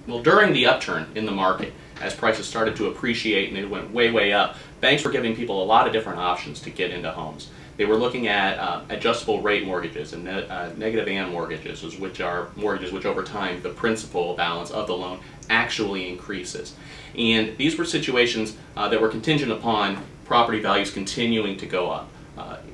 Well, during the upturn in the market, as prices started to appreciate and they went way, way up, banks were giving people a lot of different options to get into homes. They were looking at adjustable rate mortgages and negative and mortgages, which are mortgages which over time the principal balance of the loan actually increases. And these were situations that were contingent upon property values continuing to go up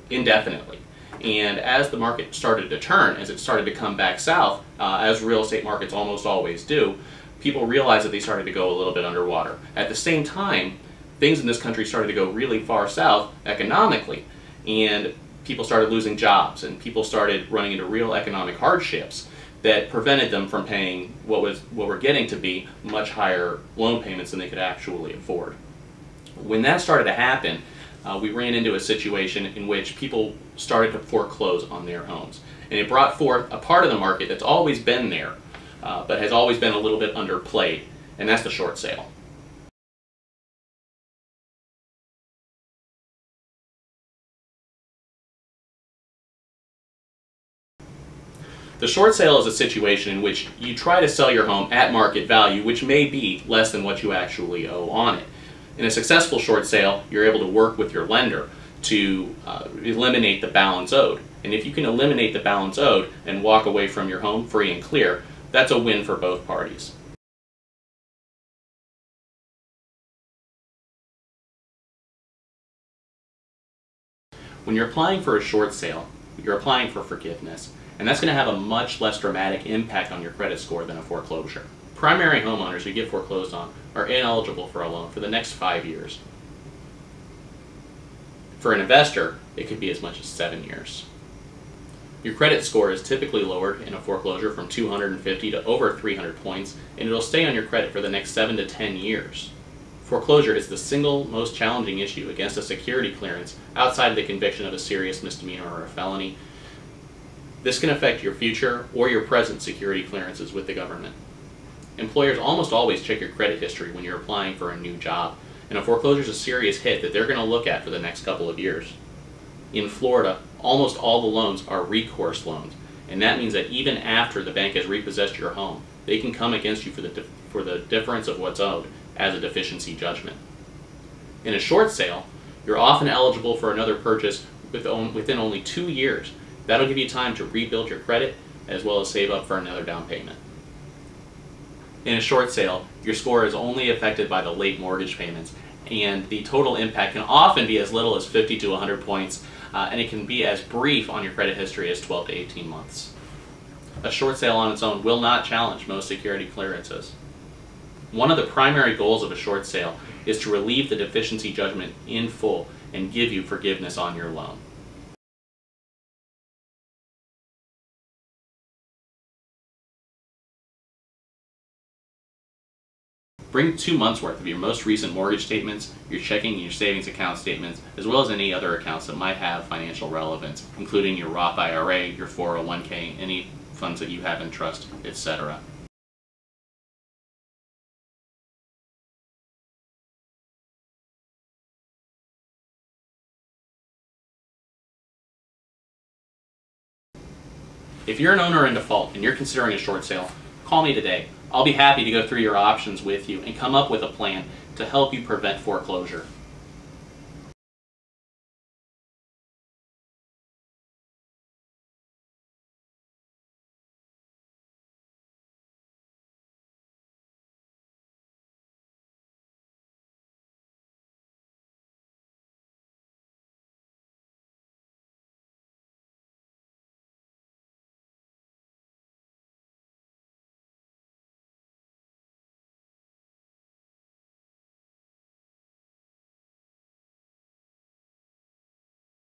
indefinitely. And as the market started to turn, as it started to come back south, as real estate markets almost always do, people realized that they started to go a little bit underwater. At the same time, things in this country started to go really far south economically, and people started losing jobs, and people started running into real economic hardships that prevented them from paying what were getting to be much higher loan payments than they could actually afford. When that started to happen, we ran into a situation in which people started to foreclose on their homes. And it brought forth a part of the market that's always been there, but has always been a little bit underplayed, and that's the short sale. The short sale is a situation in which you try to sell your home at market value, which may be less than what you actually owe on it. In a successful short sale, you're able to work with your lender to eliminate the balance owed. And if you can eliminate the balance owed and walk away from your home free and clear, that's a win for both parties. When you're applying for a short sale, you're applying for forgiveness, and that's going to have a much less dramatic impact on your credit score than a foreclosure. Primary homeowners who get foreclosed on are ineligible for a loan for the next 5 years. For an investor, it could be as much as 7 years. Your credit score is typically lowered in a foreclosure from 250 to over 300 points, and it'll stay on your credit for the next 7 to 10 years. Foreclosure is the single most challenging issue against a security clearance outside of the conviction of a serious misdemeanor or a felony. This can affect your future or your present security clearances with the government. Employers almost always check your credit history when you're applying for a new job, and a foreclosure is a serious hit that they're going to look at for the next couple of years. In Florida, almost all the loans are recourse loans, and that means that even after the bank has repossessed your home, they can come against you for the difference of what's owed as a deficiency judgment. In a short sale, you're often eligible for another purchase within only 2 years. That'll give you time to rebuild your credit as well as save up for another down payment. In a short sale, your score is only affected by the late mortgage payments, and the total impact can often be as little as 50 to 100 points, and it can be as brief on your credit history as 12 to 18 months. A short sale on its own will not challenge most security clearances. One of the primary goals of a short sale is to relieve the deficiency judgment in full and give you forgiveness on your loan. Bring 2 months worth of your most recent mortgage statements, your checking and your savings account statements, as well as any other accounts that might have financial relevance, including your Roth IRA, your 401k, any funds that you have in trust, etc. If you're an owner in default and you're considering a short sale, call me today. I'll be happy to go through your options with you and come up with a plan to help you prevent foreclosure.